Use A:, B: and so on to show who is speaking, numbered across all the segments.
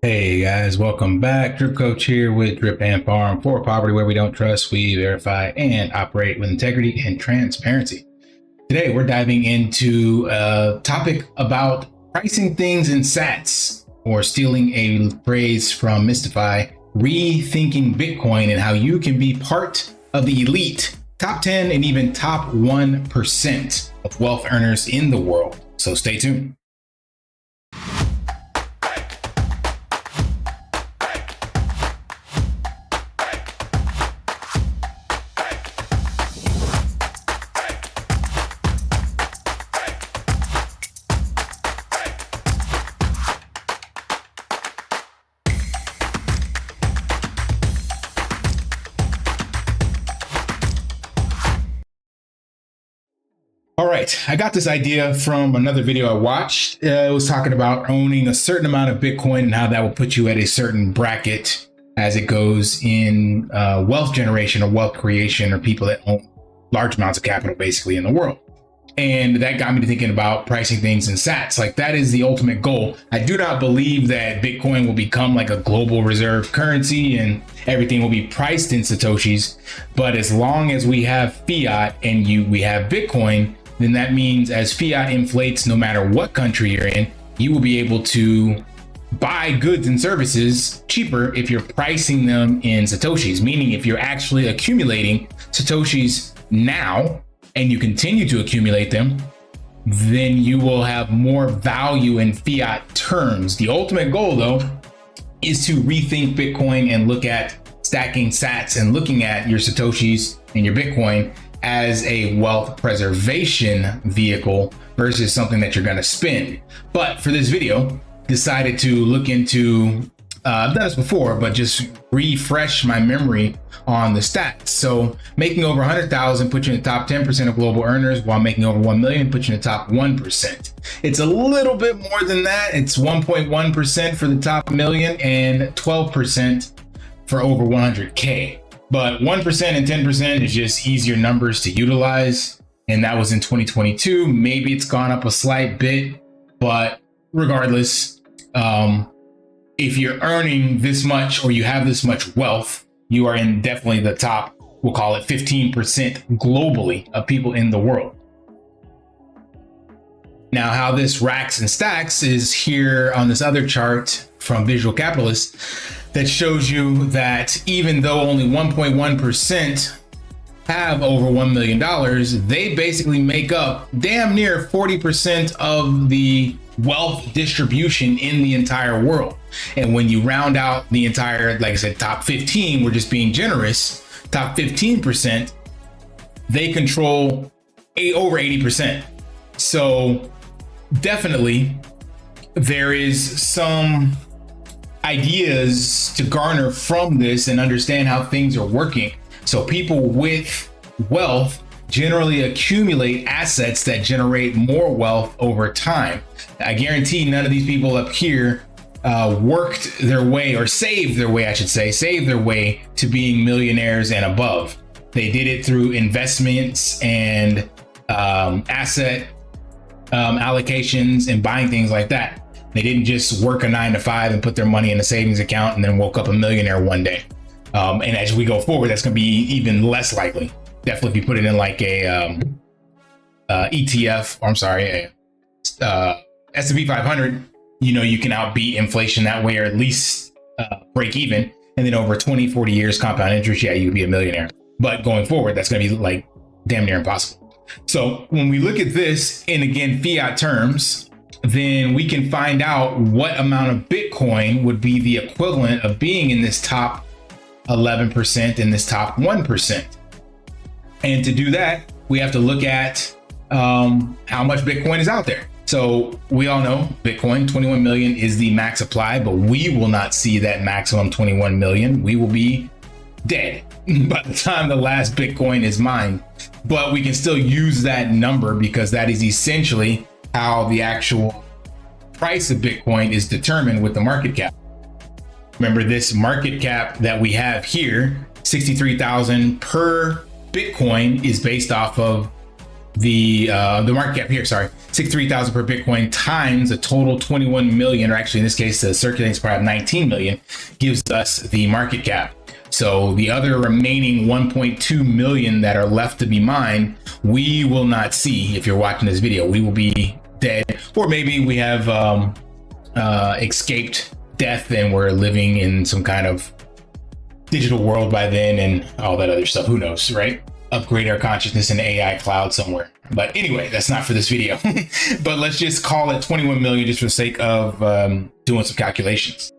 A: Hey guys, welcome back. Drip Coach here with Drip and Farm for poverty where we don't trust, we verify and operate with integrity and transparency. Today we're diving into a topic about pricing things in sats, or stealing a phrase from Mystify, rethinking Bitcoin, and how you can be part of the elite, top 10 and even top 1% of wealth earners in the world. So stay tuned. All right, I got this idea from another video I watched. It was talking about owning a certain amount of Bitcoin and how that will put you at a certain bracket as it goes in wealth generation or wealth creation, or people that own large amounts of capital basically in the world. And that got me to thinking about pricing things in sats. Like, that is the ultimate goal. I do not believe that Bitcoin will become like a global reserve currency and everything will be priced in satoshis. But as long as we have fiat and we have Bitcoin, then that means as fiat inflates, no matter what country you're in, you will be able to buy goods and services cheaper if you're pricing them in satoshis. Meaning, if you're actually accumulating satoshis now and you continue to accumulate them, then you will have more value in fiat terms. The ultimate goal, though, is to rethink Bitcoin and look at stacking sats and looking at your satoshis and your Bitcoin as a wealth preservation vehicle versus something that you're going to spend. But for this video, decided to look into, I've done this before, but just refresh my memory on the stats. So making over 100,000 puts you in the top 10% of global earners, while making over 1 million puts you in the top 1%. It's a little bit more than that. It's 1.1% for the top million and 12% for over 100K. But 1% and 10% is just easier numbers to utilize. And that was in 2022. Maybe it's gone up a slight bit, but regardless, if you're earning this much or you have this much wealth, you are in definitely the top, we'll call it 15% globally of people in the world. Now, how this racks and stacks is here on this other chart from Visual Capitalist that shows you that even though only 1.1% have over $1 million, they basically make up damn near 40% of the wealth distribution in the entire world. And when you round out the entire, like I said, top 15, we're just being generous, top 15%, they control over 80%. So definitely there is some ideas to garner from this and understand how things are working. So people with wealth generally accumulate assets that generate more wealth over time. I guarantee none of these people up here worked their way, or saved their way, I should say, saved their way to being millionaires and above. They did it through investments and asset allocations and buying things like that. They didn't just work a 9-to-5 and put their money in a savings account and then woke up a millionaire one day. And as we go forward, that's going to be even less likely. Definitely if you put it in like a ETF, or I'm sorry, a S&P 500, you can outbeat inflation that way, or at least break even. And then over 20, 40 years compound interest, yeah, you'd be a millionaire. But going forward, that's going to be like damn near impossible. So when we look at this in, again, fiat terms, then we can find out what amount of Bitcoin would be the equivalent of being in this top 11%, in this top 1%. And to do that, we have to look at how much Bitcoin is out there. So we all know Bitcoin, 21 million is the max supply, but we will not see that maximum 21 million. We will be dead by the time the last Bitcoin is mined. But we can still use that number because that is essentially how the actual price of Bitcoin is determined with the market cap. Remember, this market cap that we have here, 63,000 per Bitcoin, is based off of the market cap here, sorry, 63,000 per Bitcoin times a total 21 million, or actually in this case, the circulating supply of 19 million gives us the market cap. So the other remaining 1.2 million that are left to be mined, we will not see. If you're watching this video, we will be dead, or maybe we have escaped death and we're living in some kind of digital world by then and all that other stuff. Who knows, right? Upgrade our consciousness in the AI cloud somewhere. But anyway, that's not for this video. But let's just call it 21 million just for the sake of doing some calculations.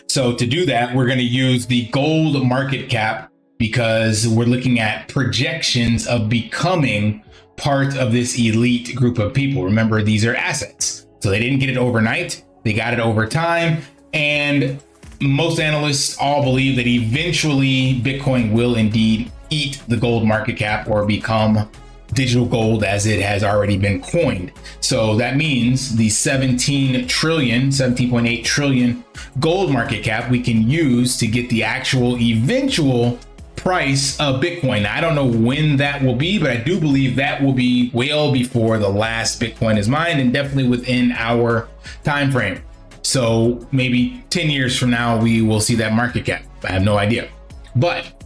A: So to do that, we're going to use the gold market cap because we're looking at projections of becoming part of this elite group of people. Remember, these are assets. So they didn't get it overnight. They got it over time. And most analysts all believe that eventually Bitcoin will indeed eat the gold market cap or become digital gold as it has already been coined. So that means the 17.8 trillion gold market cap we can use to get the actual eventual price of Bitcoin. Now, I don't know when that will be, but I do believe that will be well before the last Bitcoin is mined and definitely within our time frame. So maybe 10 years from now, we will see that market cap. I have no idea. But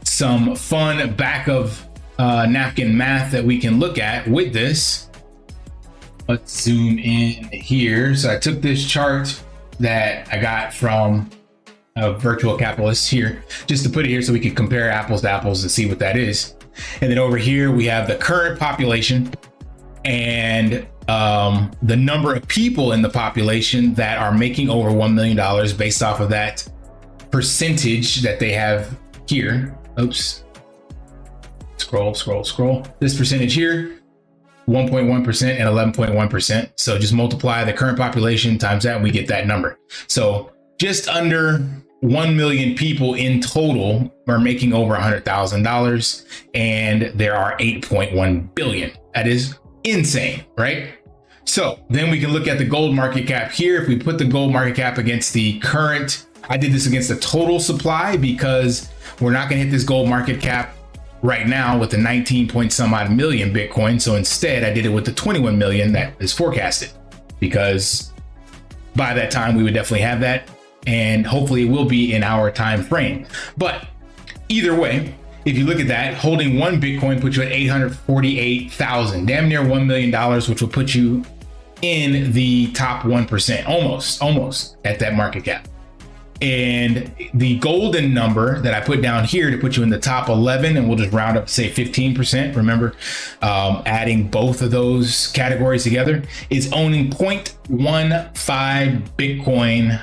A: some fun back of napkin math that we can look at with this. Let's zoom in here. So I took this chart that I got from a virtual capitalist here, just to put it here so we can compare apples to apples and see what that is. And then over here, we have the current population and the number of people in the population that are making over $1 million based off of that percentage that they have here. Oops. Scroll. This percentage here, 1.1% and 11.1%. So just multiply the current population times that and we get that number. So just under 1 million people in total are making over $100,000 and there are 8.1 billion. That is insane, right? So then we can look at the gold market cap here. If we put the gold market cap against the current, I did this against the total supply because we're not going to hit this gold market cap right now with the 19 point some odd million Bitcoin. So instead I did it with the 21 million that is forecasted, because by that time we would definitely have that and hopefully it will be in our time frame. But either way, if you look at that, holding one Bitcoin puts you at 848,000, damn near $1 million, which will put you in the top 1%, almost at that market cap. And the golden number that I put down here to put you in the top 11, and we'll just round up to say 15%. Remember, adding both of those categories together is owning 0.15 Bitcoin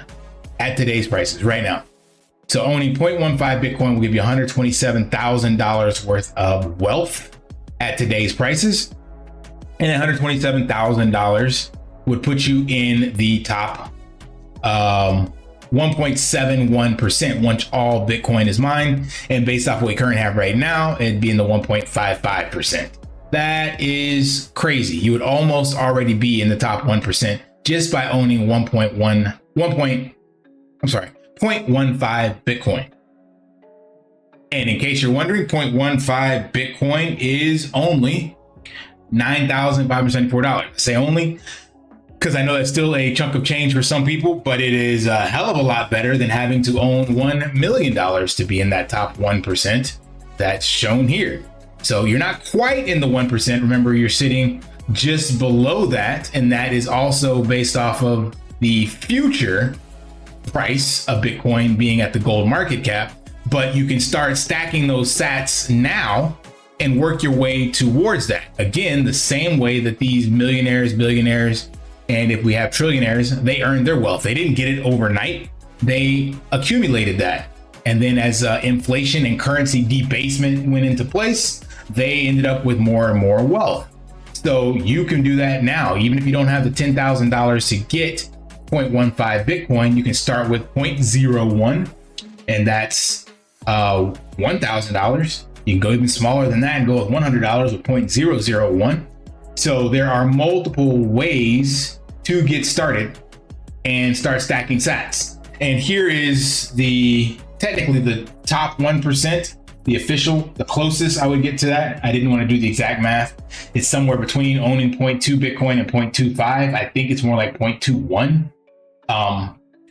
A: at today's prices right now. So owning 0.15 Bitcoin will give you $127,000 worth of wealth at today's prices. And $127,000 would put you in the top 1.71% once all Bitcoin is mined. And based off what we currently have right now, it'd be in the 1.55%. That is crazy. You would almost already be in the top 1% just by owning 0.15 Bitcoin. And in case you're wondering, 0.15 Bitcoin is only $9,574. I say only because I know that's still a chunk of change for some people, but it is a hell of a lot better than having to own $1 million to be in that top 1% that's shown here. So you're not quite in the 1%. Remember, you're sitting just below that. And that is also based off of the future price of Bitcoin being at the gold market cap. But you can start stacking those sats now and work your way towards that. Again, the same way that these millionaires, billionaires, and if we have trillionaires, they earned their wealth. They didn't get it overnight. They accumulated that. And then as inflation and currency debasement went into place, they ended up with more and more wealth. So you can do that now. Even if you don't have the $10,000 to get 0.15 Bitcoin, you can start with 0.01, and that's $1,000. You can go even smaller than that and go with $100 with 0.001. So there are multiple ways to get started and start stacking sats. And here is technically the top 1% the closest I would get to that, I didn't want to do the exact math. It's somewhere between owning 0.2 Bitcoin and 0.25. I think it's more like 0.21.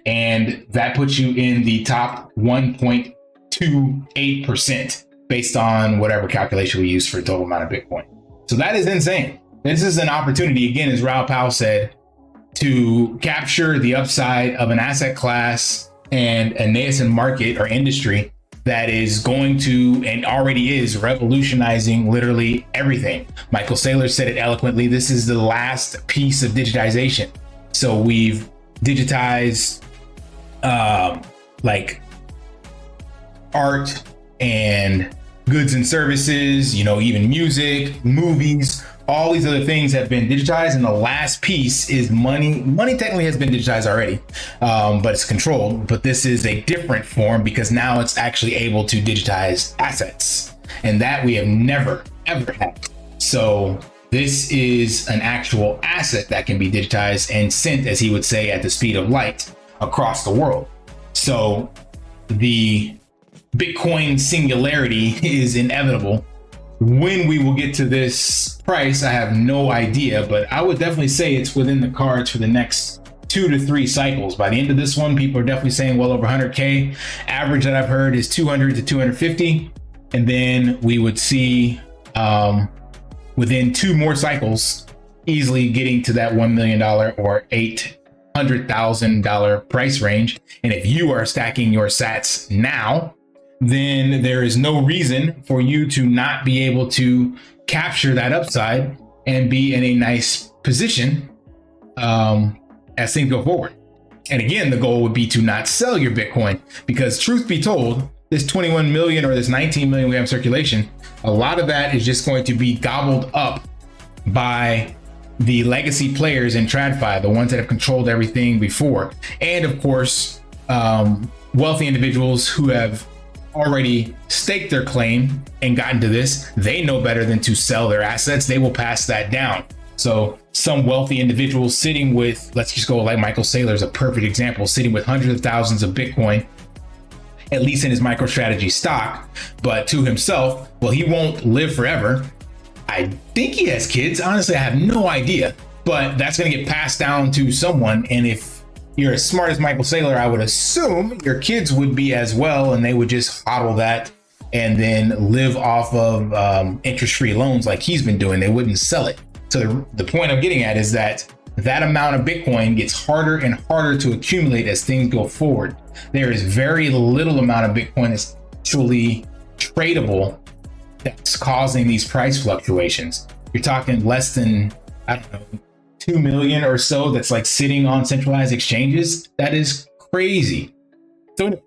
A: And that puts you in the top 1.28% based on whatever calculation we use for the total amount of Bitcoin. So that is insane. This is an opportunity, again, as Raoul Pal said, to capture the upside of an asset class and a nascent market or industry that is going to, and already is, revolutionizing literally everything. Michael Saylor said it eloquently. This is the last piece of digitization. So we've digitized like art and goods and services, even music, movies, all these other things have been digitized. And the last piece is money. Money technically has been digitized already, but it's controlled. But this is a different form because now it's actually able to digitize assets. And that we have never, ever had. So this is an actual asset that can be digitized and sent, as he would say, at the speed of light across the world. So the Bitcoin singularity is inevitable. When we will get to this price, I have no idea, but I would definitely say it's within the cards for the next 2 to 3 cycles. By the end of this one, people are definitely saying well over 100K. Average that I've heard is 200 to 250. And then we would see within 2 more cycles, easily getting to that $1 million or $800,000 price range. And if you are stacking your sats now, then there is no reason for you to not be able to capture that upside and be in a nice position as things go forward. And again, the goal would be to not sell your Bitcoin, because truth be told, this 21 million or this 19 million we have in circulation, a lot of that is just going to be gobbled up by the legacy players in TradFi, the ones that have controlled everything before. And of course, wealthy individuals who have already staked their claim and gotten to this, they know better than to sell their assets. They will pass that down. So some wealthy individuals sitting with, let's just go like Michael Saylor is a perfect example, sitting with hundreds of thousands of Bitcoin, at least in his MicroStrategy stock, but to himself, well, he won't live forever. I think he has kids. Honestly, I have no idea, but that's going to get passed down to someone. And if you're as smart as Michael Saylor, I would assume your kids would be as well, and they would just hodl that and then live off of interest-free loans like he's been doing. They wouldn't sell it. So the point I'm getting at is that amount of Bitcoin gets harder and harder to accumulate as things go forward. There is very little amount of Bitcoin that's actually tradable that's causing these price fluctuations. You're talking less than, 2 million or so that's like sitting on centralized exchanges. That is crazy. So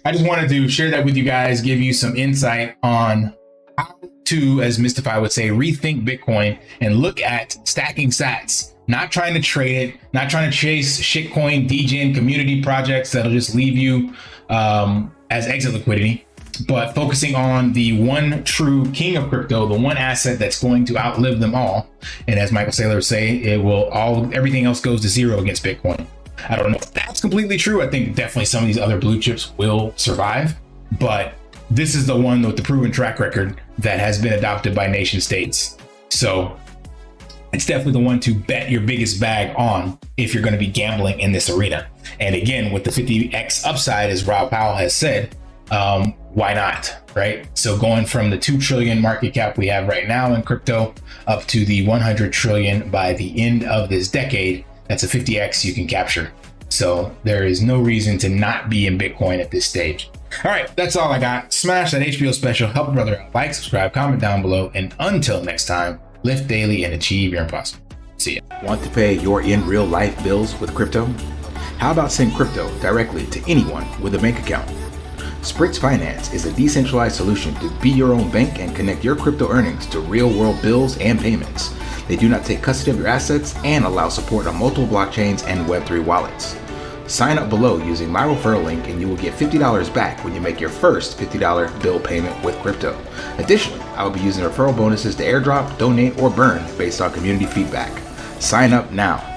A: I just wanted to share that with you guys, give you some insight on how to, as Mystify would say, rethink Bitcoin and look at stacking sats, not trying to trade it, not trying to chase shitcoin, degen, community projects that'll just leave you as exit liquidity, but focusing on the one true king of crypto, the one asset that's going to outlive them all. And as Michael Saylor would say, everything else goes to zero against Bitcoin. I don't know if that's completely true. I think definitely some of these other blue chips will survive, but this is the one with the proven track record that has been adopted by nation states. So it's definitely the one to bet your biggest bag on if you're going to be gambling in this arena. And again, with the 50x upside, as Raoul Pal has said, why not, right? So going from the 2 trillion market cap we have right now in crypto up to the 100 trillion by the end of this decade, that's a 50x you can capture. So there is no reason to not be in Bitcoin at this stage. All right, that's all I got. Smash that HBO special, help a brother out, like, subscribe, comment down below, and until next time, lift daily and achieve your impossible. See ya.
B: Want to pay your in real life bills with crypto? How about send crypto directly to anyone with a bank account? Spritz Finance is a decentralized solution to be your own bank and connect your crypto earnings to real-world bills and payments. They do not take custody of your assets and allow support on multiple blockchains and Web3 wallets. Sign up below using my referral link and you will get $50 back when you make your first $50 bill payment with crypto. Additionally, I will be using referral bonuses to airdrop, donate, or burn based on community feedback. Sign up now